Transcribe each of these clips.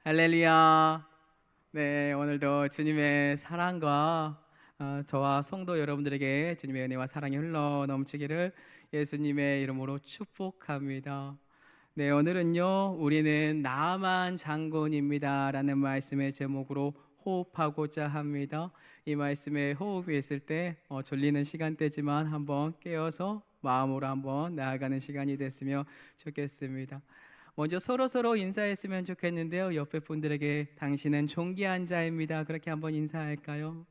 할렐루야. 네, 오늘도 주님의 사랑과 저와 성도 여러분들에게 주님의 은혜와 사랑이 흘러 넘치기를 예수님의 이름으로 축복합니다. 네, 오늘은요, 우리는 나만 장군입니다라는 말씀의 제목으로 호흡하고자 합니다. 이 말씀에 호흡이 있을 때 졸리는 시간대지만 한번 깨어서 마음으로 한번 나아가는 시간이 됐으면 좋겠습니다. 먼저 서로 인사했으면 좋겠는데요. 옆에 분들에게 당신은 존귀한 자입니다. 그렇게 한번 인사할까요?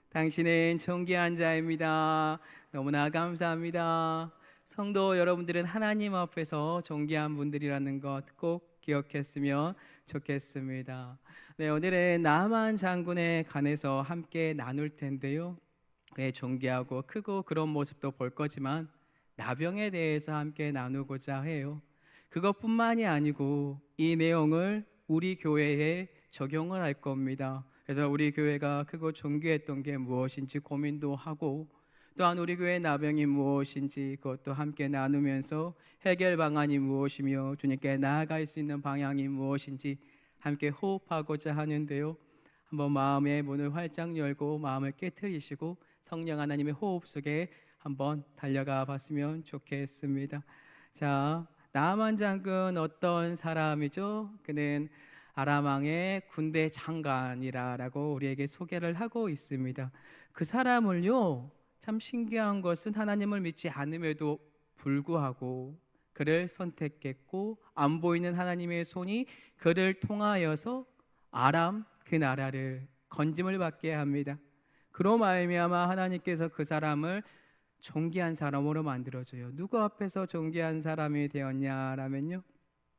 당신은 존귀한 자입니다. 너무나 감사합니다. 성도 여러분들은 하나님 앞에서 존귀한 분들이라는 것 꼭 기억했으면 좋겠습니다. 네, 오늘은 나만 장군에 관해서 함께 나눌 텐데요. 그의 존귀하고 크고 그런 모습도 볼 거지만 나병에 대해서 함께 나누고자 해요. 그것뿐만이 아니고 이 내용을 우리 교회에 적용을 할 겁니다. 그래서 우리 교회가 크고 존귀했던 게 무엇인지 고민도 하고, 또한 우리 교회 나병이 무엇인지 그것도 함께 나누면서 해결 방안이 무엇이며 주님께 나아갈 수 있는 방향이 무엇인지 함께 호흡하고자 하는데요. 한번 마음의 문을 활짝 열고 마음을 깨트리시고 성령 하나님의 호흡 속에 한번 달려가 봤으면 좋겠습니다. 자, 나만 장군 어떤 사람이죠? 그는 아람 왕의 군대 장관이라고 우리에게 소개를 하고 있습니다. 그 사람을요, 참 신기한 것은 하나님을 믿지 않음에도 불구하고 그를 선택했고 안 보이는 하나님의 손이 그를 통하여서 아람 그 나라를 건짐을 받게 합니다. 그로 말미암아 하나님께서 그 사람을 존귀한 사람으로 만들어줘요. 누구 앞에서 존귀한 사람이 되었냐라면요,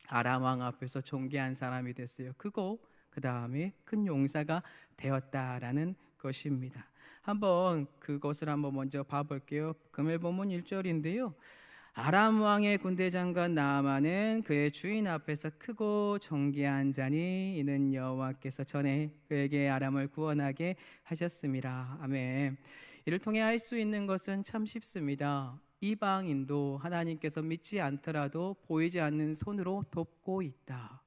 아람 왕 앞에서 존귀한 사람이 됐어요. 그고 그 다음에 큰 용사가 되었다라는 것입니다. 한번 그것을 한번 먼저 봐볼게요. 금일 본문 1절인데요. 아람 왕의 군대 장관 나아만은 그의 주인 앞에서 크고 존귀한 자니 이는 여호와께서 전에 그에게 아람을 구원하게 하셨습니다. 아멘. 이를 통해 알 수 있는 것은 참 쉽습니다. 이방인도 하나님께서 믿지 않더라도 보이지 않는 손으로 돕고 있다.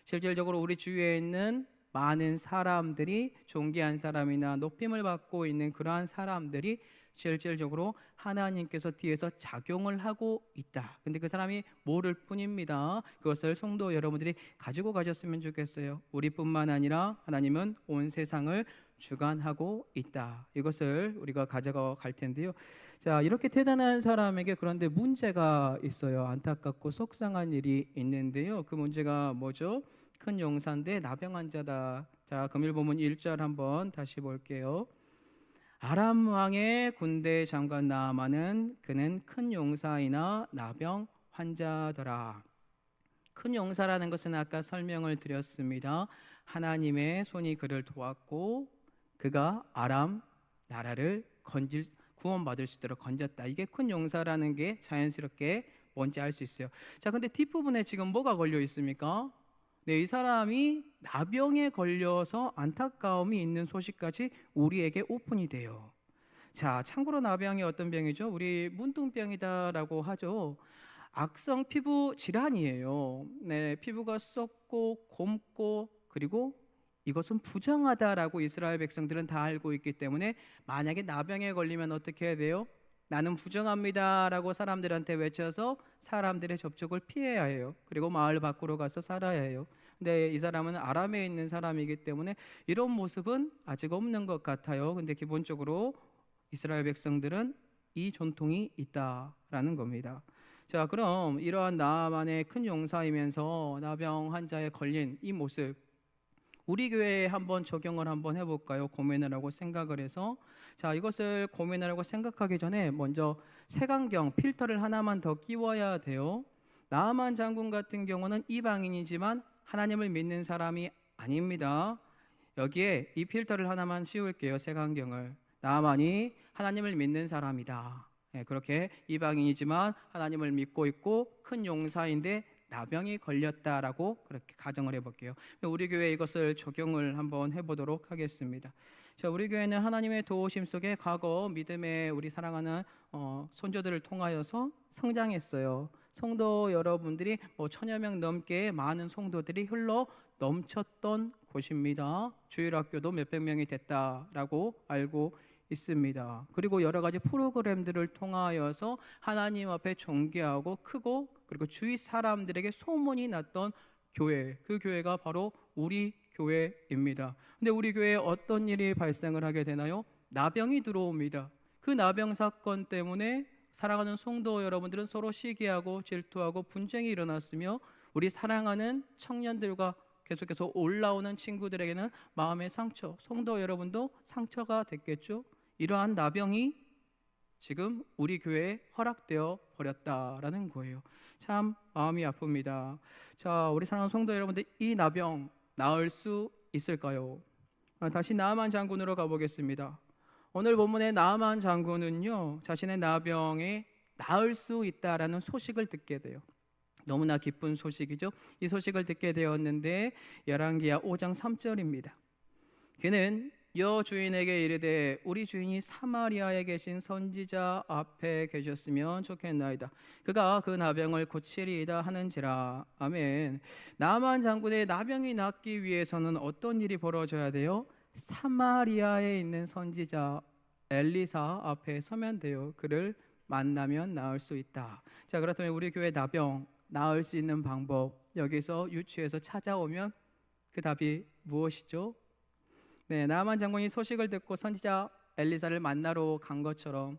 실질적으로 우리 주위에 있는 많은 사람들이 존귀한 사람이나 높임을 받고 있는 그러한 사람들이 실질적으로 하나님께서 뒤에서 작용을 하고 있다. 근데 그 사람이 모를 뿐입니다. 그것을 성도 여러분들이 가지고 가셨으면 좋겠어요. 우리뿐만 아니라 하나님은 온 세상을 주관하고 있다. 이것을 우리가 가져가 갈 텐데요. 자, 이렇게 대단한 사람에게 그런데 문제가 있어요. 안타깝고 속상한 일이 있는데요. 그 문제가 뭐죠? 큰 용사인데 나병 환자다. 자, 금일 본문 1절 한번 다시 볼게요. 아람 왕의 군대 장관 나아만은 그는 큰 용사이나 나병 환자더라. 큰 용사라는 것은 아까 설명을 드렸습니다. 하나님의 손이 그를 도왔고 그가 아람 나라를 구원받을 수 있도록 건졌다. 이게 큰 용사라는 게 자연스럽게 뭔지 알 수 있어요. 자, 근데 뒷부분에 지금 뭐가 걸려 있습니까? 네, 이 사람이 나병에 걸려서 안타까움이 있는 소식까지 우리에게 오픈이 돼요. 자, 참고로 나병이 어떤 병이죠? 우리 문둥병이다라고 하죠. 악성 피부 질환이에요. 네, 피부가 썩고 곪고 그리고 이것은 부정하다라고 이스라엘 백성들은 다 알고 있기 때문에 만약에 나병에 걸리면 어떻게 해야 돼요? 나는 부정합니다라고 사람들한테 외쳐서 사람들의 접촉을 피해야 해요. 그리고 마을 밖으로 가서 살아야 해요. 근데 이 사람은 아람에 있는 사람이기 때문에 이런 모습은 아직 없는 것 같아요. 근데 기본적으로 이스라엘 백성들은 이 전통이 있다라는 겁니다. 자, 그럼 이러한 나만의 큰 용사이면서 나병 환자에 걸린 이 모습 우리 교회에 한번 적용을 한번 해볼까요? 고민을 하고 생각을 해서. 자, 이것을 고민을 하고 생각하기 전에 먼저 색안경 필터를 하나만 더 끼워야 돼요. 나아만 장군 같은 경우는 이방인이지만 하나님을 믿는 사람이 아닙니다. 여기에 이 필터를 하나만 씌울게요. 색안경을. 나아만이 하나님을 믿는 사람이다. 그렇게 이방인이지만 하나님을 믿고 있고 큰 용사인데 나병이 걸렸다라고 그렇게 가정을 해볼게요. 우리 교회 이것을 적용을 한번 해보도록 하겠습니다. 자, 우리 교회는 하나님의 도우심 속에 과거 믿음의 우리 사랑하는 손자들을 통하여서 성장했어요. 성도 여러분들이 뭐 1000여 명 넘게 많은 성도들이 흘러 넘쳤던 곳입니다. 주일학교도 몇백 명이 됐다라고 알고 있습니다. 그리고 여러 가지 프로그램들을 통하여서 하나님 앞에 존귀하고 크고 그리고 주위 사람들에게 소문이 났던 교회, 그 교회가 바로 우리 교회입니다. 근데 우리 교회에 어떤 일이 발생을 하게 되나요? 나병이 들어옵니다. 그 나병 사건 때문에 사랑하는 성도 여러분들은 서로 시기하고 질투하고 분쟁이 일어났으며 우리 사랑하는 청년들과 계속해서 올라오는 친구들에게는 마음의 상처, 성도 여러분도 상처가 됐겠죠. 이러한 나병이 지금 우리 교회에 허락되어 버렸다라는 거예요. 참 마음이 아픕니다. 자, 우리 사랑하는 성도 여러분들, 이 나병 나을 수 있을까요? 다시 나아만 장군으로 가보겠습니다. 오늘 본문의 나아만 장군은요, 자신의 나병에 나을 수 있다라는 소식을 듣게 돼요. 너무나 기쁜 소식이죠. 이 소식을 듣게 되었는데 열왕기하 5장 3절입니다. 그는 여 주인에게 이르되 우리 주인이 사마리아에 계신 선지자 앞에 계셨으면 좋겠나이다. 그가 그 나병을 고치리이다 하는지라. 아멘. 나만 장군의 나병이 낫기 위해서는 어떤 일이 벌어져야 돼요? 사마리아에 있는 선지자 엘리사 앞에 서면 돼요. 그를 만나면 나을 수 있다. 자, 그렇다면 우리 교회 나병 나을 수 있는 방법, 여기서 유추해서 찾아오면 그 답이 무엇이죠? 네, 나아만 장군이 소식을 듣고 선지자 엘리사를 만나러 간 것처럼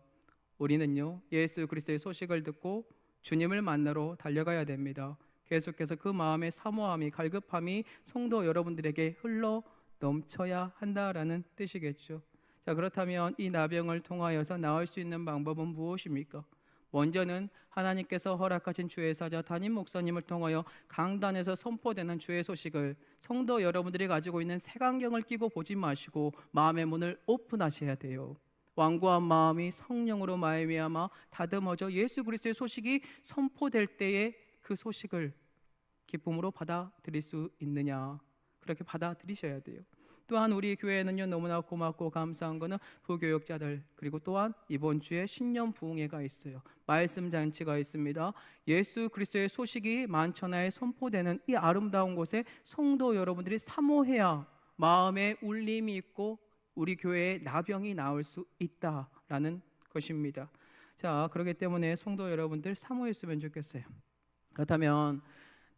우리는요, 예수 그리스도의 소식을 듣고 주님을 만나러 달려가야 됩니다. 계속해서 그 마음의 사모함이, 갈급함이 성도 여러분들에게 흘러 넘쳐야 한다라는 뜻이겠죠. 자, 그렇다면 이 나병을 통하여서 나을 수 있는 방법은 무엇입니까? 먼저는 하나님께서 허락하신 주의 사자 담임 목사님을 통하여 강단에서 선포되는 주의 소식을 성도 여러분들이 가지고 있는 색안경을 끼고 보지 마시고 마음의 문을 오픈하셔야 돼요. 완고한 마음이 성령으로 말미암아 다듬어져 예수 그리스도의 소식이 선포될 때에 그 소식을 기쁨으로 받아들일 수 있느냐, 그렇게 받아들이셔야 돼요. 또한 우리 교회는요, 너무나 고맙고 감사한 거는 부교육자들, 그리고 또한 이번 주에 신년 부흥회가 있어요. 말씀 잔치가 있습니다. 예수 그리스도의 소식이 만천하에 선포되는 이 아름다운 곳에 성도 여러분들이 사모해야 마음에 울림이 있고 우리 교회에 나병이 나올 수 있다라는 것입니다. 자, 그렇기 때문에 성도 여러분들 사모했으면 좋겠어요. 그렇다면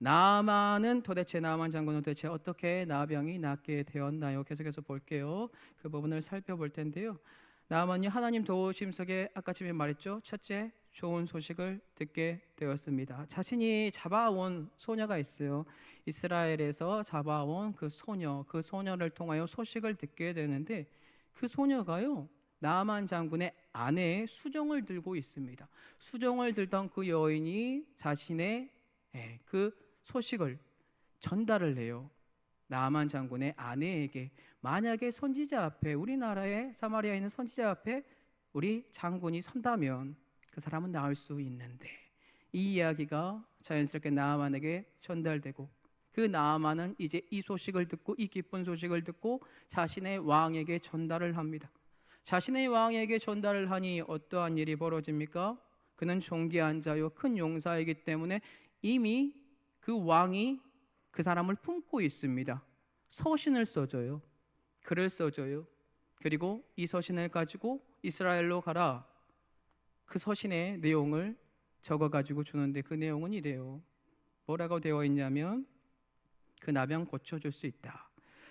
나아만 장군은 도대체 어떻게 나병이 낫게 되었나요? 계속해서 볼게요. 그 부분을 살펴볼 텐데요. 나아만이 하나님 도우심 속에 아까 전에 말했죠. 첫째, 좋은 소식을 듣게 되었습니다. 자신이 잡아온 소녀가 있어요. 이스라엘에서 잡아온 그 소녀를 통하여 소식을 듣게 되는데 그 소녀가요, 나아만 장군의 아내의 수정을 들고 있습니다. 수정을 들던 그 여인이 자신의 그 소식을 전달을 해요. 나아만 장군의 아내에게. 만약에 선지자 앞에, 우리나라의 사마리아에 있는 선지자 앞에 우리 장군이 선다면 그 사람은 나을 수 있는데, 이 이야기가 자연스럽게 나아만에게 전달되고 그 나아만은 이제 이 소식을 듣고, 이 기쁜 소식을 듣고 자신의 왕에게 전달을 합니다. 자신의 왕에게 전달을 하니 어떠한 일이 벌어집니까? 그는 존귀한 자요 큰 용사이기 때문에 이미 그 왕이 그 사람을 품고 있습니다. 서신을 써줘요. 글을 써줘요. 그리고 이 서신을 가지고 이스라엘로 가라. 그 서신의 내용을 적어가지고 주는데 그 내용은 이래요. 뭐라고 되어 있냐면 그 나병 고쳐줄 수 있다.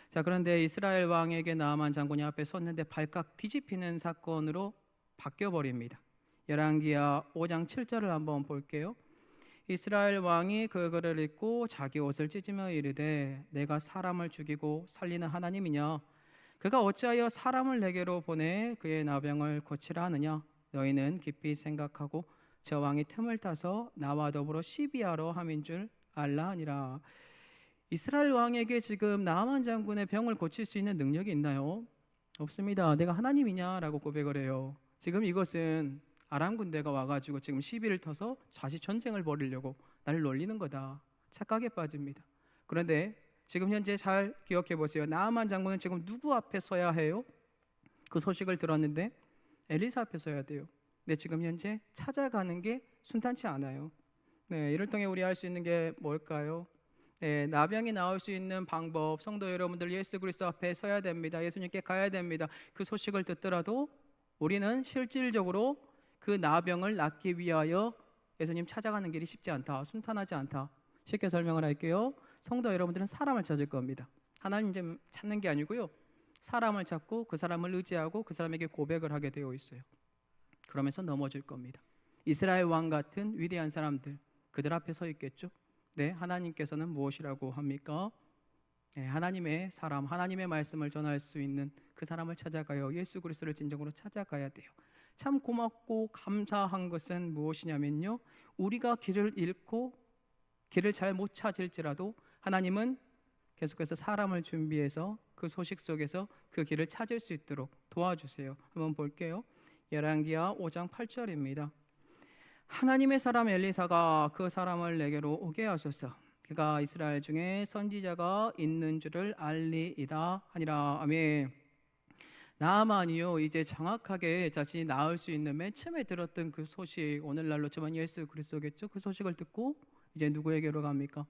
자, 그런데 이스라엘 왕에게 나아만 장군이 앞에 섰는데 발칵 뒤집히는 사건으로 바뀌어버립니다. 열왕기하 5장 7절을 한번 볼게요. 이스라엘 왕이 그 글을 읽고 자기 옷을 찢으며 이르되 내가 사람을 죽이고 살리는 하나님이냐? 그가 어찌하여 사람을 내게로 보내 그의 나병을 고치라 하느냐? 너희는 깊이 생각하고 저 왕이 틈을 타서 나와 더불어 시비하러 함인 줄 알라 하니라. 이스라엘 왕에게 지금 나아만 장군의 병을 고칠 수 있는 능력이 있나요? 없습니다. 내가 하나님이냐라고 고백을 해요. 지금 이것은 아람 군대가 와가지고 지금 시비를 터서 다시 전쟁을 벌이려고 나를 놀리는 거다. 착각에 빠집니다. 그런데 지금 현재 잘 기억해 보세요. 나아만 장군은 지금 누구 앞에 서야 해요? 그 소식을 들었는데 엘리사 앞에 서야 돼요. 근데 지금 현재 찾아가는 게 순탄치 않아요. 네, 이를 통해 우리 알 수 있는 게 뭘까요? 네, 나병이 나올 수 있는 방법, 성도 여러분들 예수 그리스도 앞에 서야 됩니다. 예수님께 가야 됩니다. 그 소식을 듣더라도 우리는 실질적으로 그 나병을 낫기 위하여 예수님 찾아가는 길이 쉽지 않다, 순탄하지 않다. 쉽게 설명을 할게요. 성도 여러분들은 사람을 찾을 겁니다. 하나님 좀 찾는 게 아니고요, 사람을 찾고 그 사람을 의지하고 그 사람에게 고백을 하게 되어 있어요. 그러면서 넘어질 겁니다. 이스라엘 왕 같은 위대한 사람들, 그들 앞에 서 있겠죠. 네, 하나님께서는 무엇이라고 합니까? 네, 하나님의 사람, 하나님의 말씀을 전할 수 있는 그 사람을 찾아가요. 예수 그리스도를 진정으로 찾아가야 돼요. 참 고맙고 감사한 것은 무엇이냐면요, 우리가 길을 잃고 길을 잘 못 찾을지라도 하나님은 계속해서 사람을 준비해서 그 소식 속에서 그 길을 찾을 수 있도록 도와주세요. 한번 볼게요. 열왕기하 5장 8절입니다. 하나님의 사람 엘리사가 그 사람을 내게로 오게 하소서. 그가 이스라엘 중에 선지자가 있는 줄을 알리이다 하니라. 아멘. 나아만이요, 이제 정확하게 자신이 나을 수 있는 맨 처음에 들었던 그 소식, 오늘날로 치면 예수 그리스도겠죠. 그 소식을 듣고 이제 누구에게로 갑니까?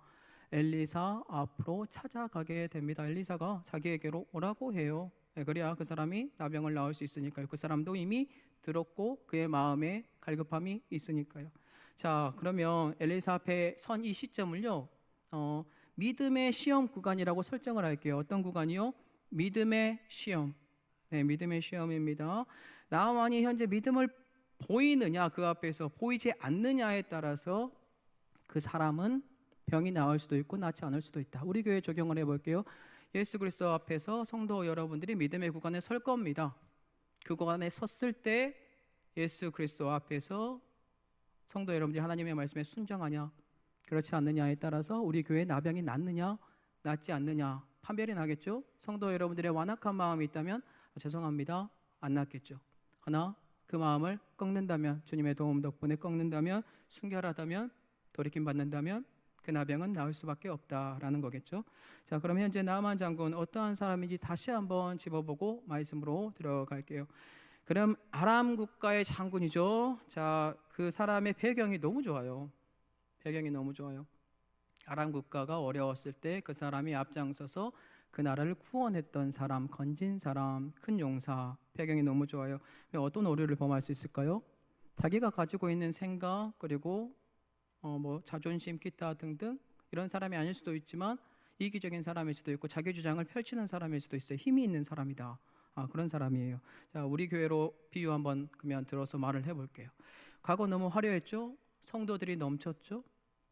엘리사 앞으로 찾아가게 됩니다. 엘리사가 자기에게로 오라고 해요. 네, 그래야 그 사람이 나병을 나을 수 있으니까요. 그 사람도 이미 들었고 그의 마음에 갈급함이 있으니까요. 자, 그러면 엘리사 앞에 선 이 시점을요, 믿음의 시험 구간이라고 설정을 할게요. 어떤 구간이요? 믿음의 시험. 네, 믿음의 시험입니다. 나만이 현재 믿음을 보이느냐, 그 앞에서 보이지 않느냐에 따라서 그 사람은 병이 나을 수도 있고 낫지 않을 수도 있다. 우리 교회 적용을 해볼게요. 예수 그리스도 앞에서 성도 여러분들이 믿음의 구간에 설 겁니다. 그 구간에 섰을 때 예수 그리스도 앞에서 성도 여러분들이 하나님의 말씀에 순종하냐, 그렇지 않느냐에 따라서 우리 교회 나병이 낫느냐 낫지 않느냐 판별이 나겠죠. 성도 여러분들의 완악한 마음이 있다면 죄송합니다, 안 낫겠죠. 하나, 그 마음을 꺾는다면, 주님의 도움 덕분에 꺾는다면, 순결하다면, 돌이킴 받는다면 그 나병은 나을 수밖에 없다라는 거겠죠. 자, 그럼 현재 나만 장군 어떠한 사람인지 다시 한번 짚어보고 말씀으로 들어갈게요. 그럼 아람 국가의 장군이죠. 자, 그 사람의 배경이 너무 좋아요. 배경이 너무 좋아요. 아람 국가가 어려웠을 때 그 사람이 앞장서서 그 나라를 구원했던 사람, 건진 사람, 큰 용사. 배경이 너무 좋아요. 어떤 오류를 범할 수 있을까요? 자기가 가지고 있는 생각, 그리고 자존심, 기타 등등 이런 사람이 아닐 수도 있지만 이기적인 사람일 수도 있고 자기 주장을 펼치는 사람일 수도 있어요. 힘이 있는 사람이다. 그런 사람이에요. 자, 우리 교회로 비유 한번 그러면 들어서 말을 해볼게요. 과거 너무 화려했죠? 성도들이 넘쳤죠?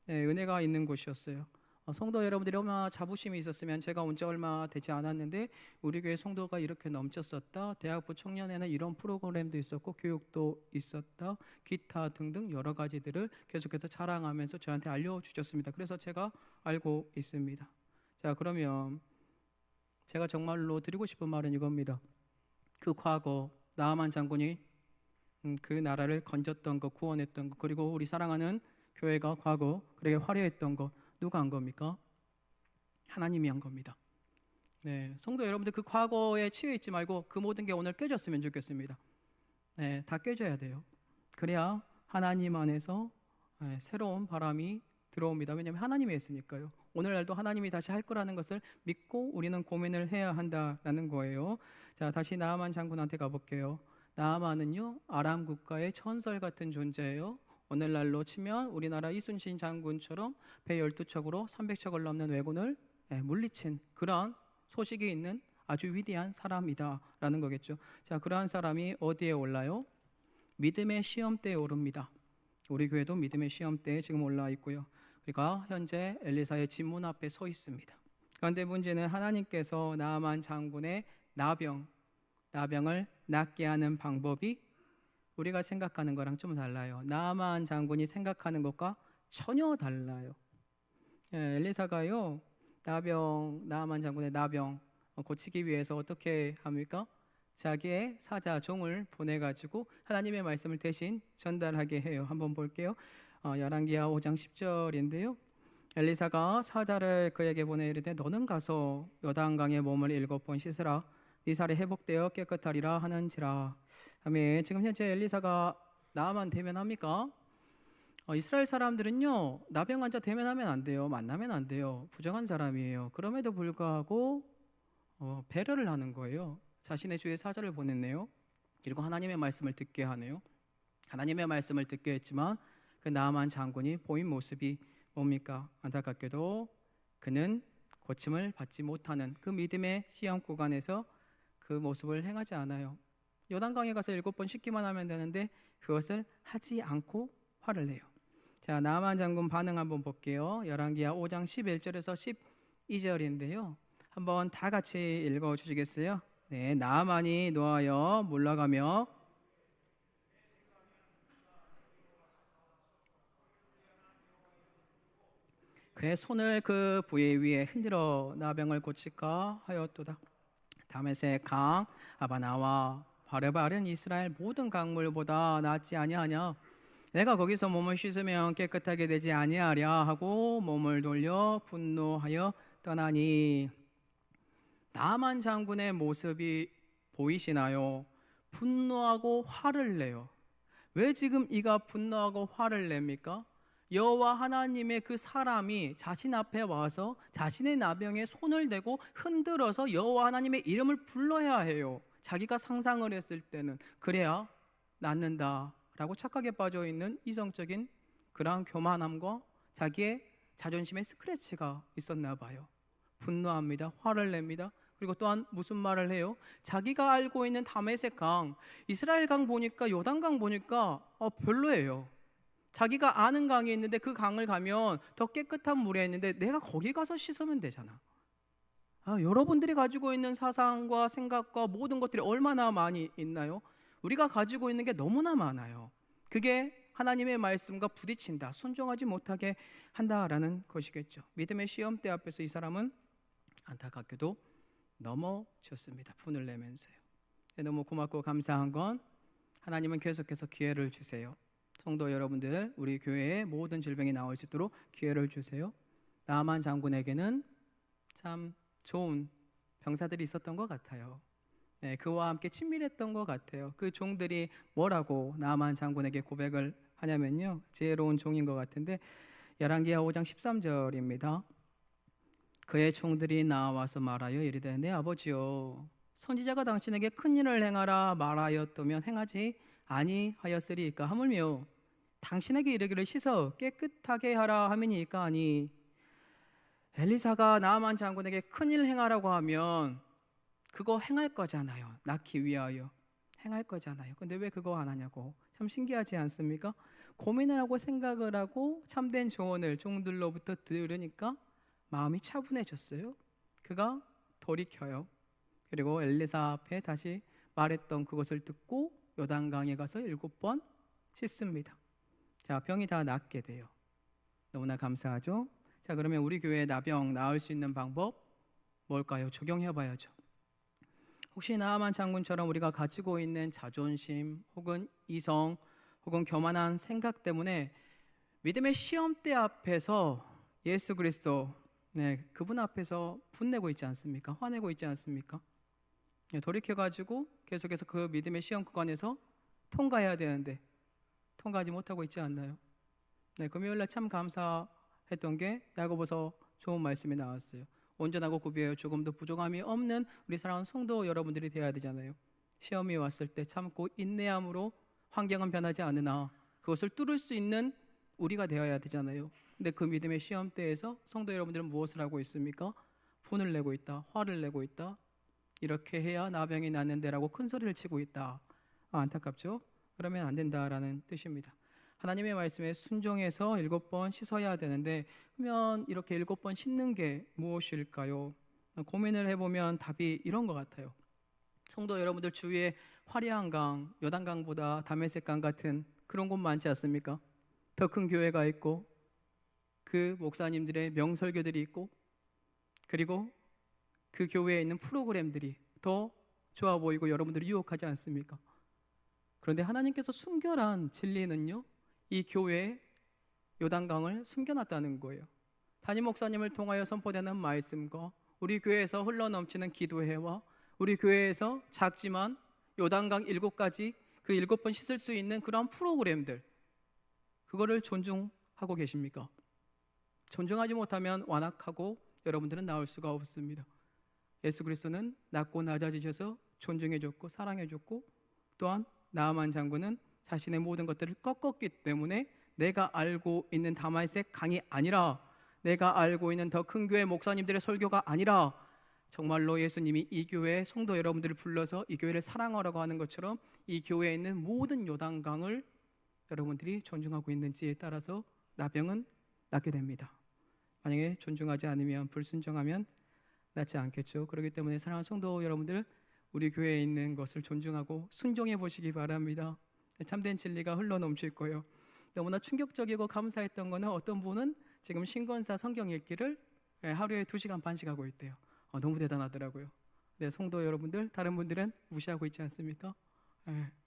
네, 은혜가 있는 곳이었어요. 성도 여러분들이 얼마나 자부심이 있었으면, 제가 온 지 얼마 되지 않았는데 우리 교회 성도가 이렇게 넘쳤었다, 대학부 청년에는 이런 프로그램도 있었고 교육도 있었다, 기타 등등 여러 가지들을 계속해서 자랑하면서 저한테 알려주셨습니다. 그래서 제가 알고 있습니다. 자, 그러면 제가 정말로 드리고 싶은 말은 이겁니다. 그 과거 나아만 장군이 그 나라를 건졌던 것, 구원했던 것, 그리고 우리 사랑하는 교회가 과거 그렇게 화려했던 것, 누가 한 겁니까? 하나님이 한 겁니다. 네, 성도 여러분들 그 과거에 치여 있지 말고 그 모든 게 오늘 깨졌으면 좋겠습니다. 네, 다 깨져야 돼요. 그래야 하나님 안에서 새로운 바람이 들어옵니다. 왜냐하면 하나님이 했으니까요. 오늘날도 하나님이 다시 할 거라는 것을 믿고 우리는 고민을 해야 한다라는 거예요. 자, 다시 나아만 장군한테 가볼게요. 나아만은요, 아람 국가의 전설 같은 존재예요. 오늘날로 치면 우리나라 이순신 장군처럼 배 12척으로 300척을 넘는 왜군을 물리친 그러한 소식이 있는 아주 위대한 사람이다라는 거겠죠. 자, 그러한 사람이 어디에 올라요? 믿음의 시험대에 오릅니다. 우리 교회도 믿음의 시험대에 지금 올라 있고요. 그러니까 현재 엘리사의 집문 앞에 서 있습니다. 그런데 문제는 하나님께서 나아만 장군의 나병을 낫게 하는 방법이 우리가 생각하는 거랑 좀 달라요. 나아만 장군이 생각하는 것과 전혀 달라요. 엘리사가요, 나아만 장군의 나병 고치기 위해서 어떻게 합니까? 자기의 사자 종을 보내가지고 하나님의 말씀을 대신 전달하게 해요. 한번 볼게요. 열왕기하 5장 10절인데요. 엘리사가 사자를 그에게 보내 이르되 너는 가서 요단강에 몸을 7번 씻으라. 네 살이 회복되어 깨끗하리라 하는지라. 아멘. 지금 현재 엘리사가 나만 대면합니까? 이스라엘 사람들은요, 나병 환자 대면하면 안 돼요. 만나면 안 돼요. 부정한 사람이에요. 그럼에도 불구하고 배려를 하는 거예요. 자신의 주의 사자를 보냈네요. 그리고 하나님의 말씀을 듣게 하네요. 하나님의 말씀을 듣게 했지만 그 나만 장군이 보인 모습이 뭡니까? 안타깝게도 그는 고침을 받지 못하는 그 믿음의 시험 구간에서 그 모습을 행하지 않아요. 요단강에 가서 7번 씻기만 하면 되는데 그것을 하지 않고 화를 내요. 자, 나만 장군 반응 한번 볼게요. 열왕기하 5장 11절에서 12절인데요. 한번 다 같이 읽어 주시겠어요? 네, 나만이 노하여 몰라가며 그의 손을 그 부의 위에 흔들어 나병을 고칠까 하였도다. 다메섹 강 아바나와 바르바른 이스라엘 모든 강물보다 낫지 아니하냐. 내가 거기서 몸을 씻으면 깨끗하게 되지 아니하랴 하고 몸을 돌려 분노하여 떠나니. 나만 장군의 모습이 보이시나요? 분노하고 화를 내요. 왜 지금 이가 분노하고 화를 냅니까? 여호와 하나님의 그 사람이 자신 앞에 와서 자신의 나병에 손을 대고 흔들어서 여호와 하나님의 이름을 불러야 해요. 자기가 상상을 했을 때는 그래야 낫는다라고 착각에 빠져 있는 이성적인 그러한 교만함과 자기의 자존심의 스크래치가 있었나 봐요. 분노합니다. 화를 냅니다. 그리고 또한 무슨 말을 해요? 자기가 알고 있는 다메섹 강, 이스라엘 강 보니까 요단강 보니까 별로예요. 자기가 아는 강이 있는데 그 강을 가면 더 깨끗한 물이 있는데 내가 거기 가서 씻으면 되잖아. 여러분들이 가지고 있는 사상과 생각과 모든 것들이 얼마나 많이 있나요? 우리가 가지고 있는 게 너무나 많아요. 그게 하나님의 말씀과 부딪힌다, 순종하지 못하게 한다라는 것이겠죠. 믿음의 시험대 앞에서 이 사람은 안타깝게도 넘어졌습니다. 분을 내면서요. 너무 고맙고 감사한 건 하나님은 계속해서 기회를 주세요. 성도 여러분들, 우리 교회에 모든 질병이 나올 수 있도록 기회를 주세요. 나만 장군에게는 참 좋은 병사들이 있었던 것 같아요. 네, 그와 함께 친밀했던 것 같아요. 그 종들이 뭐라고 나만 장군에게 고백을 하냐면요, 지혜로운 종인 것 같은데 열왕기하 5장 13절입니다. 그의 종들이 나와서 말하여 이르되 내 아버지여, 선지자가 당신에게 큰 일을 행하라 말하였다면 행하지 아니하였으리이까. 하물며 당신에게 이르기를 씻어 깨끗하게 하라 함이니까 하니. 엘리사가 나아만 장군에게 큰 일 행하라고 하면 그거 행할 거잖아요. 낳기 위하여 행할 거잖아요. 근데 왜 그거 안 하냐고. 참 신기하지 않습니까? 고민을 하고 생각을 하고 참된 조언을 종들로부터 들으니까 마음이 차분해졌어요. 그가 돌이켜요. 그리고 엘리사 앞에 다시 말했던 그것을 듣고 요단강에 가서 7번 씻습니다. 자, 병이 다 낫게 돼요. 너무나 감사하죠? 자, 그러면 우리 교회에 나병 나을 수 있는 방법 뭘까요? 적용해 봐야죠. 혹시 나아만 장군처럼 우리가 가지고 있는 자존심 혹은 이성 혹은 교만한 생각 때문에 믿음의 시험대 앞에서 예수 그리스도, 그분 앞에서 분내고 있지 않습니까? 화내고 있지 않습니까? 돌이켜가지고 계속해서 그 믿음의 시험 구간에서 통과해야 되는데 통과하지 못하고 있지 않나요? 금요일날 참 감사했던 게 야고보서 좋은 말씀이 나왔어요. 온전하고 구비하여 조금도 부족함이 없는 우리 사랑하는 성도 여러분들이 되어야 되잖아요. 시험이 왔을 때 참고 인내함으로 환경은 변하지 않으나 그것을 뚫을 수 있는 우리가 되어야 되잖아요. 근데 그 믿음의 시험대에서 성도 여러분들은 무엇을 하고 있습니까? 분을 내고 있다, 화를 내고 있다, 이렇게 해야 나병이 낫는데라고 큰 소리를 치고 있다. 안타깝죠? 그러면 안 된다라는 뜻입니다. 하나님의 말씀에 순종해서 7번 씻어야 되는데 그러면 이렇게 7번 씻는 게 무엇일까요? 고민을 해보면 답이 이런 것 같아요. 성도 여러분들 주위에 화려한 강, 요단강보다 다메섹 강 같은 그런 곳 많지 않습니까? 더 큰 교회가 있고 그 목사님들의 명설교들이 있고 그리고 그 교회에 있는 프로그램들이 더 좋아 보이고 여러분들을 유혹하지 않습니까? 그런데 하나님께서 순결한 진리는요, 이 교회에 요단강을 숨겨놨다는 거예요. 담임 목사님을 통하여 선포되는 말씀과 우리 교회에서 흘러넘치는 기도회와 우리 교회에서 작지만 요단강 7가지 그 7번 씻을 수 있는 그런 프로그램들, 그거를 존중하고 계십니까? 존중하지 못하면 완악하고 여러분들은 나올 수가 없습니다. 예수 그리스도는 낮고 낮아지셔서 존중해줬고 사랑해줬고, 또한 나아만 장군은 자신의 모든 것들을 꺾었기 때문에 내가 알고 있는 다말색 강이 아니라, 내가 알고 있는 더 큰 교회 목사님들의 설교가 아니라, 정말로 예수님이 이 교회 성도 여러분들을 불러서 이 교회를 사랑하라고 하는 것처럼 이 교회에 있는 모든 요단강을 여러분들이 존중하고 있는지에 따라서 나병은 낫게 됩니다. 만약에 존중하지 않으면, 불순종하면 낫지 않겠죠. 그렇기 때문에 사랑하는 성도 여러분들, 우리 교회에 있는 것을 존중하고 순종해 보시기 바랍니다. 참된 진리가 흘러 넘칠 거예요. 너무나 충격적이고 감사했던 거는, 어떤 분은 지금 신건사 성경 읽기를 하루에 2시간 반씩 하고 있대요. 너무 대단하더라고요. 네, 성도 여러분들, 다른 분들은 무시하고 있지 않습니까?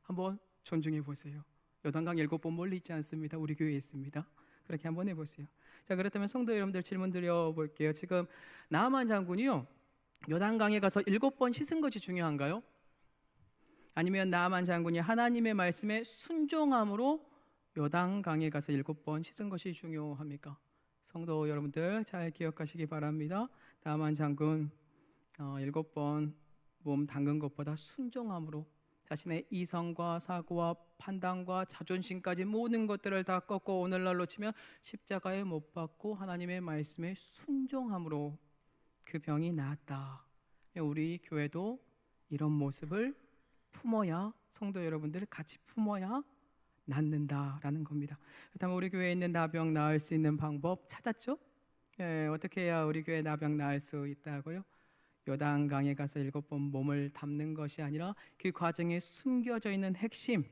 한번 존중해 보세요. 요단강 7번 멀리 있지 않습니다. 우리 교회에 있습니다. 그렇게 한번 해보세요. 자, 그렇다면 성도 여러분들 질문 드려볼게요. 지금 나아만 장군이요, 요단강에 가서 7번 씻은 것이 중요한가요? 아니면 나아만 장군이 하나님의 말씀에 순종함으로 요단강에 가서 7번 씻은 것이 중요합니까? 성도 여러분들 잘 기억하시기 바랍니다. 나아만 장군 7번 몸 담근 것보다 순종함으로 자신의 이성과 사고와 판단과 자존심까지 모든 것들을 다 꺾고, 오늘날로 치면 십자가에 못 박고 하나님의 말씀에 순종함으로 그 병이 나았다. 우리 교회도 이런 모습을 품어야, 성도 여러분들 같이 품어야 낫는다라는 겁니다. 그렇다면 우리 교회에 있는 나병 나을 수 있는 방법 찾았죠? 어떻게 해야 우리 교회 나병 나을 수 있다고요? 요단강에 가서 7번 몸을 담는 것이 아니라 그 과정에 숨겨져 있는 핵심,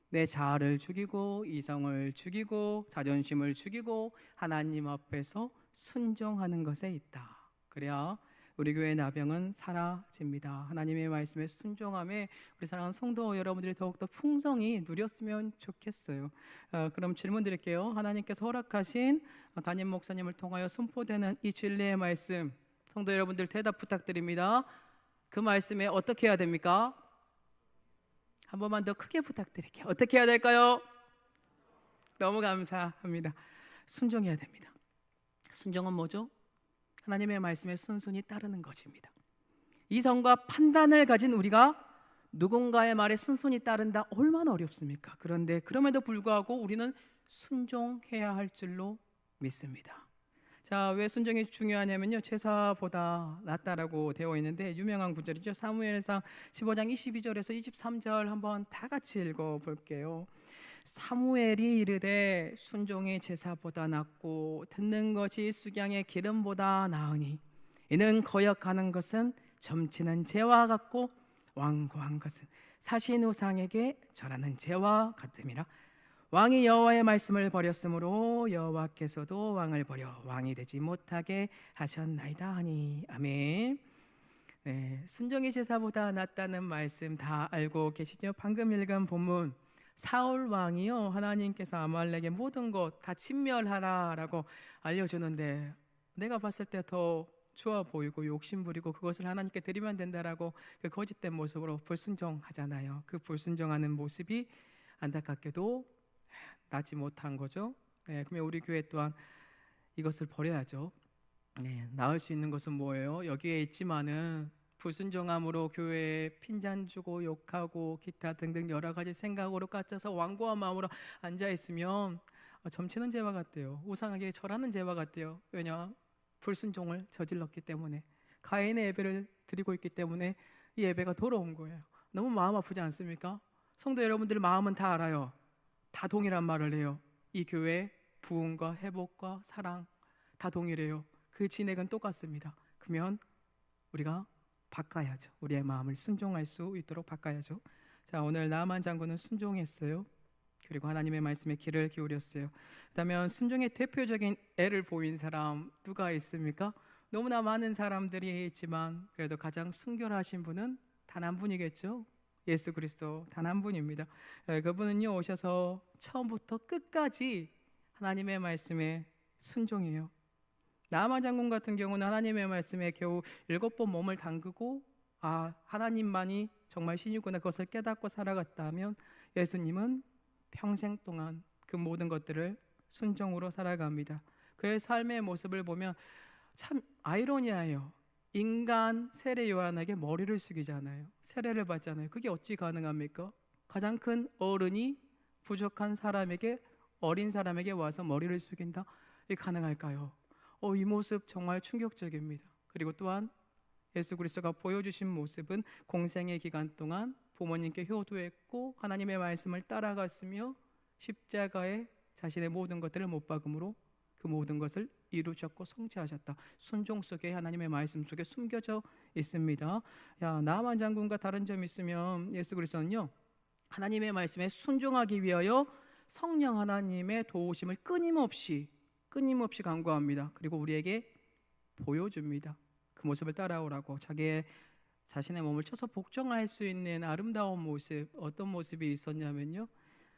내 자아를 죽이고 이성을 죽이고 자존심을 죽이고 하나님 앞에서 순종하는 것에 있다. 그래야 우리 교회 나병은 사라집니다. 하나님의 말씀에 순종함에 우리 사랑하는 성도 여러분들이 더욱더 풍성히 누렸으면 좋겠어요. 그럼 질문 드릴게요. 하나님께서 허락하신 담임 목사님을 통하여 선포되는 이 진리의 말씀, 성도 여러분들 대답 부탁드립니다. 그 말씀에 어떻게 해야 됩니까? 한 번만 더 크게 부탁드릴게요. 어떻게 해야 될까요? 너무 감사합니다. 순종해야 됩니다. 순종은 뭐죠? 하나님의 말씀에 순순히 따르는 것입니다. 이성과 판단을 가진 우리가 누군가의 말에 순순히 따른다, 얼마나 어렵습니까? 그런데 그럼에도 불구하고 우리는 순종해야 할 줄로 믿습니다. 자, 왜 순종이 중요하냐면요, 제사보다 낫다라고 되어 있는데 유명한 구절이죠. 사무엘상 15장 22절에서 23절 한번 다 같이 읽어볼게요. 사무엘이 이르되 순종이 제사보다 낫고 듣는 것이 수경의 기름보다 나으니 이는 거역하는 것은 점치는 재와 같고 완고한 것은 사신 우상에게 절하는 재와 같음이라. 왕이 여호와의 말씀을 버렸으므로 여호와께서도 왕을 버려 왕이 되지 못하게 하셨나이다 하니. 아멘. 네, 순종이 제사보다 낫다는 말씀 다 알고 계시죠? 방금 읽은 본문, 사울 왕이요, 하나님께서 아말렉의 모든 것 다 진멸하라라고 알려주는데, 내가 봤을 때 더 좋아 보이고 욕심부리고 그것을 하나님께 드리면 된다라고 그 거짓된 모습으로 불순종하잖아요. 그 불순종하는 모습이 안타깝게도 낫지 못한 거죠. 그러면 우리 교회 또한 이것을 버려야죠. 나을 수 있는 것은 뭐예요? 여기에 있지만은 불순종함으로 교회에 핀잔 주고 욕하고 기타 등등 여러 가지 생각으로 갇혀서 완고한 마음으로 앉아 있으면 점치는 죄와 같대요. 우상에게 절하는 죄와 같대요. 왜냐? 불순종을 저질렀기 때문에, 가인의 예배를 드리고 있기 때문에 이 예배가 더러운 거예요. 너무 마음 아프지 않습니까? 성도 여러분들 마음은 다 알아요. 다 동일한 말을 해요. 이 교회 부흥과 회복과 사랑 다 동일해요. 그 진액은 똑같습니다. 그러면 우리가 바꿔야죠. 우리의 마음을 순종할 수 있도록 바꿔야죠. 자, 오늘 나아만 장군은 순종했어요. 그리고 하나님의 말씀에 귀를 기울였어요. 그렇다면 순종의 대표적인 애를 보인 사람 누가 있습니까? 너무나 많은 사람들이 있지만 그래도 가장 순결하신 분은 단 한 분이겠죠. 예수 그리스도 단 한 분입니다. 그분은요, 오셔서 처음부터 끝까지 하나님의 말씀에 순종해요. 나아만 장군 같은 경우는 하나님의 말씀에 겨우 7번 몸을 담그고 하나님만이 정말 신이구나, 그것을 깨닫고 살아갔다면 예수님은 평생 동안 그 모든 것들을 순종으로 살아갑니다. 그의 삶의 모습을 보면 참 아이러니해요. 인간 세례 요한에게 머리를 숙이잖아요. 세례를 받잖아요. 그게 어찌 가능합니까? 가장 큰 어른이 부족한 사람에게, 어린 사람에게 와서 머리를 숙인다? 이게 가능할까요? 이 모습 정말 충격적입니다. 그리고 또한 예수 그리스도가 보여주신 모습은 공생의 기간 동안 부모님께 효도했고 하나님의 말씀을 따라갔으며 십자가에 자신의 모든 것들을 못 박음으로 그 모든 것을 이루셨고 성취하셨다. 순종 속에, 하나님의 말씀 속에 숨겨져 있습니다. 나만 장군과 다른 점이 있으면 예수 그리스도는요, 하나님의 말씀에 순종하기 위하여 성령 하나님의 도우심을 끊임없이 간구합니다. 그리고 우리에게 보여줍니다. 그 모습을 따라오라고. 자신의 몸을 쳐서 복종할 수 있는 아름다운 모습, 어떤 모습이 있었냐면요,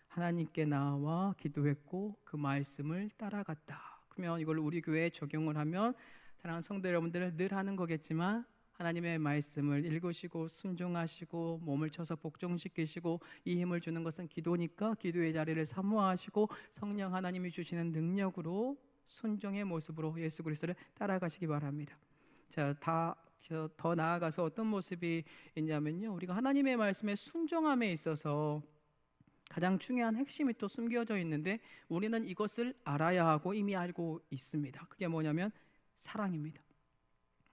하나님께 나와 기도했고 그 말씀을 따라갔다. 그러면 이걸 우리 교회에 적용을 하면, 사랑하는 성도 여러분들, 늘 하는 거겠지만 하나님의 말씀을 읽으시고 순종하시고 몸을 쳐서 복종시키시고 이 힘을 주는 것은 기도니까 기도의 자리를 사모하시고 성령 하나님이 주시는 능력으로 순종의 모습으로 예수 그리스도를 따라가시기 바랍니다. 더 나아가서 어떤 모습이 있냐면요, 우리가 하나님의 말씀에 순종함에 있어서 가장 중요한 핵심이 또 숨겨져 있는데 우리는 이것을 알아야 하고 이미 알고 있습니다. 그게 뭐냐면 사랑입니다.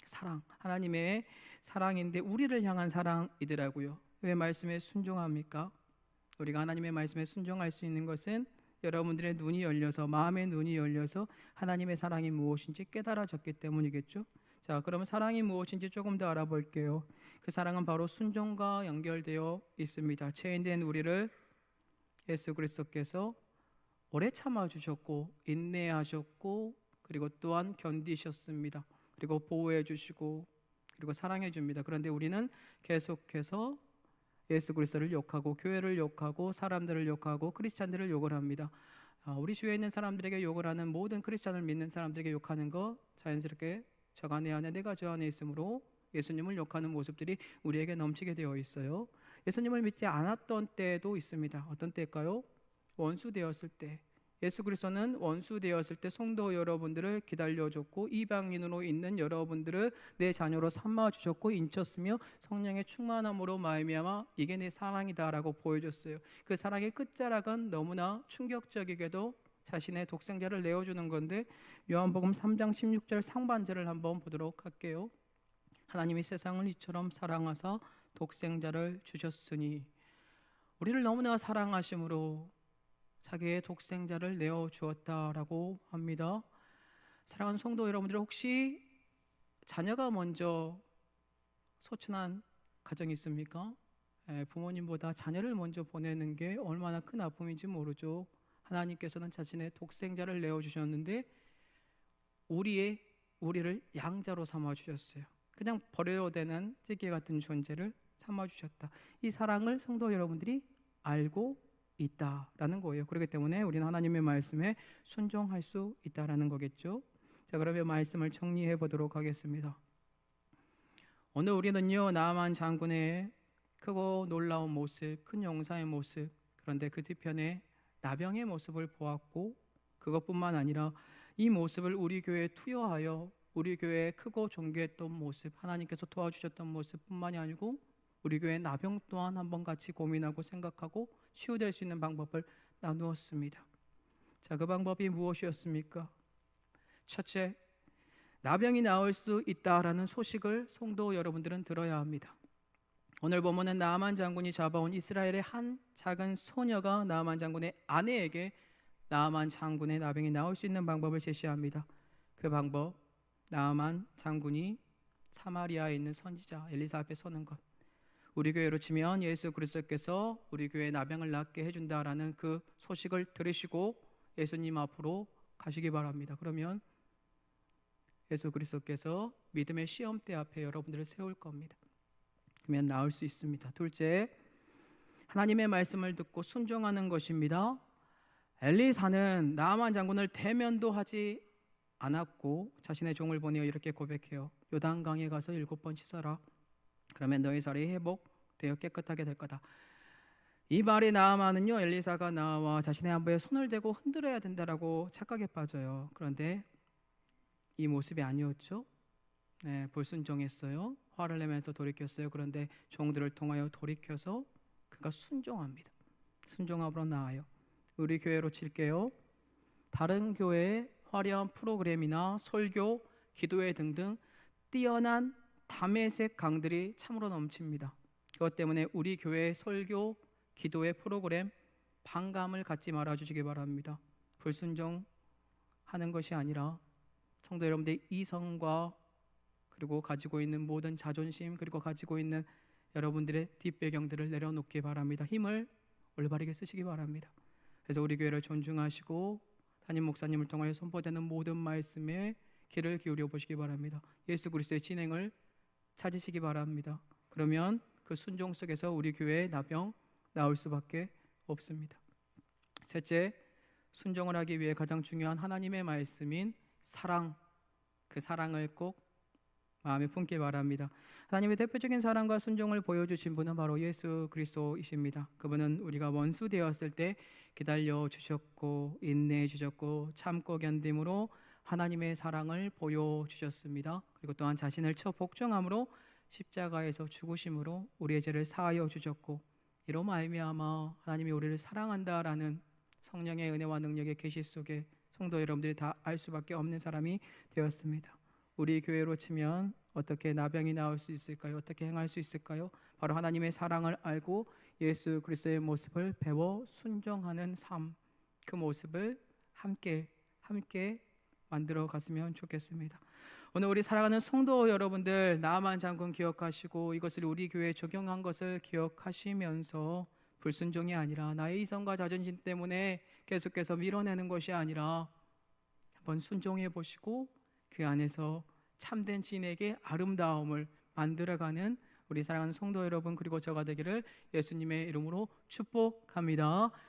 사랑, 하나님의 사랑인데 우리를 향한 사랑이더라고요. 왜 말씀에 순종합니까? 우리가 하나님의 말씀에 순종할 수 있는 것은 여러분들의 눈이 열려서, 마음의 눈이 열려서 하나님의 사랑이 무엇인지 깨달아졌기 때문이겠죠. 그러면 사랑이 무엇인지 조금 더 알아볼게요. 그 사랑은 바로 순종과 연결되어 있습니다. 죄인된 우리를 예수 그리스도께서 오래 참아주셨고 인내하셨고 그리고 또한 견디셨습니다. 그리고 보호해 주시고 그리고 사랑해 줍니다. 그런데 우리는 계속해서 예수 그리스도를 욕하고 교회를 욕하고 사람들을 욕하고 크리스찬들을 욕을 합니다. 우리 주위에 있는 사람들에게 욕을 하는, 모든 크리스찬을 믿는 사람들에게 욕하는 거 자연스럽게 저가 내 안에 내가 저 안에 있으므로 예수님을 욕하는 모습들이 우리에게 넘치게 되어 있어요. 예수님을 믿지 않았던 때도 있습니다. 어떤 때일까요? 원수 되었을 때. 예수 그리스도는 원수 되었을 때 성도 여러분들을 기다려줬고 이방인으로 있는 여러분들을 내 자녀로 삼아주셨고 인쳤으며 성령의 충만함으로 말미암아 이게 내 사랑이다라고 보여줬어요. 그 사랑의 끝자락은 너무나 충격적이게도 자신의 독생자를 내어주는 건데, 요한복음 3장 16절 상반절을 한번 보도록 할게요. 하나님이 세상을 이처럼 사랑하사 독생자를 주셨으니, 우리를 너무나 사랑하심으로 자기의 독생자를 내어주었다라고 합니다. 사랑하는 성도 여러분들, 혹시 자녀가 먼저 소천한 가정이 있습니까? 부모님보다 자녀를 먼저 보내는 게 얼마나 큰 아픔인지 모르죠. 하나님께서는 자신의 독생자를 내어주셨는데 우리를 양자로 삼아주셨어요. 그냥 버려야 되는 찌개 같은 존재를 삼아주셨다. 이 사랑을 성도 여러분들이 알고 있다라는 거예요. 그렇기 때문에 우리는 하나님의 말씀에 순종할 수 있다라는 거겠죠. 그러면 말씀을 정리해 보도록 하겠습니다. 오늘 우리는요, 나아만 장군의 크고 놀라운 모습, 큰 용사의 모습, 그런데 그 뒤편에 나병의 모습을 보았고, 그것뿐만 아니라 이 모습을 우리 교회에 투여하여 우리 교회에 크고 존귀했던 모습, 하나님께서 도와주셨던 모습뿐만이 아니고 우리 교회 나병 또한 한번 같이 고민하고 생각하고 치유될 수 있는 방법을 나누었습니다. 그 방법이 무엇이었습니까? 첫째, 나병이 나올 수 있다라는 소식을 성도 여러분들은 들어야 합니다. 오늘 본문은 나아만 장군이 잡아온 이스라엘의 한 작은 소녀가 나아만 장군의 아내에게 나아만 장군의 나병이 나올 수 있는 방법을 제시합니다. 그 방법, 나아만 장군이 사마리아에 있는 선지자 엘리사 앞에 서는 것. 우리 교회로 치면 예수 그리스도께서 우리 교회에 나병을 낫게 해준다라는 그 소식을 들으시고 예수님 앞으로 가시기 바랍니다. 그러면 예수 그리스도께서 믿음의 시험대 앞에 여러분들을 세울 겁니다. 그러면 나을 수 있습니다. 둘째, 하나님의 말씀을 듣고 순종하는 것입니다. 엘리사는 나아만 장군을 대면도 하지 않았고 자신의 종을 보내어 이렇게 고백해요. 요단강에 가서 7번 씻어라. 그러면 너희 살이 회복되어 깨끗하게 될 거다. 이 말이 나아만은요, 엘리사가 나와 자신의 안부에 손을 대고 흔들어야 된다라고 착각에 빠져요. 그런데 이 모습이 아니었죠. 네, 불순종했어요. 화를 내면서 돌이켰어요. 그런데 종들을 통하여 돌이켜서 그가 순종합니다. 순종함으로 나아요. 우리 교회로 칠게요. 다른 교회의 화려한 프로그램이나 설교, 기도회 등등 뛰어난 담회색 강들이 참으로 넘칩니다. 그것 때문에 우리 교회의 설교, 기도회 프로그램 반감을 갖지 말아주시기 바랍니다. 불순종하는 것이 아니라 성도 여러분들의 이성과 그리고 가지고 있는 모든 자존심, 그리고 가지고 있는 여러분들의 뒷배경들을 내려놓기 바랍니다. 힘을 올바르게 쓰시기 바랍니다. 그래서 우리 교회를 존중하시고 담임 목사님을 통하여 선포되는 모든 말씀에 귀를 기울여 보시기 바랍니다. 예수 그리스도의 진행을 찾으시기 바랍니다. 그러면 그 순종 속에서 우리 교회의 나병 나올 수밖에 없습니다. 셋째, 순종을 하기 위해 가장 중요한 하나님의 말씀인 사랑, 그 사랑을 꼭 마음에 품기 바랍니다. 하나님의 대표적인 사랑과 순종을 보여주신 분은 바로 예수 그리스도이십니다. 그분은 우리가 원수 되었을 때 기다려 주셨고 인내해 주셨고 참고 견딤으로 하나님의 사랑을 보여주셨습니다. 그리고 또한 자신을 쳐 복종함으로 십자가에서 죽으심으로 우리의 죄를 사하여 주셨고, 이로 말미암아 하나님이 우리를 사랑한다라는 성령의 은혜와 능력의 계시 속에 성도 여러분들이 다 알 수밖에 없는 사람이 되었습니다. 우리 교회로 치면 어떻게 나병이 나올 수 있을까요? 어떻게 행할 수 있을까요? 바로 하나님의 사랑을 알고 예수 그리스도의 모습을 배워 순종하는 삶, 그 모습을 함께 만들어 갔으면 좋겠습니다. 오늘 우리 사랑하는 성도 여러분들, 나만 장군 기억하시고 이것을 우리 교회에 적용한 것을 기억하시면서 불순종이 아니라 나의 이성과 자존심 때문에 계속해서 밀어내는 것이 아니라 한번 순종해 보시고 그 안에서 참된 진에게 아름다움을 만들어가는 우리 사랑하는 성도 여러분, 그리고 저가 되기를 예수님의 이름으로 축복합니다.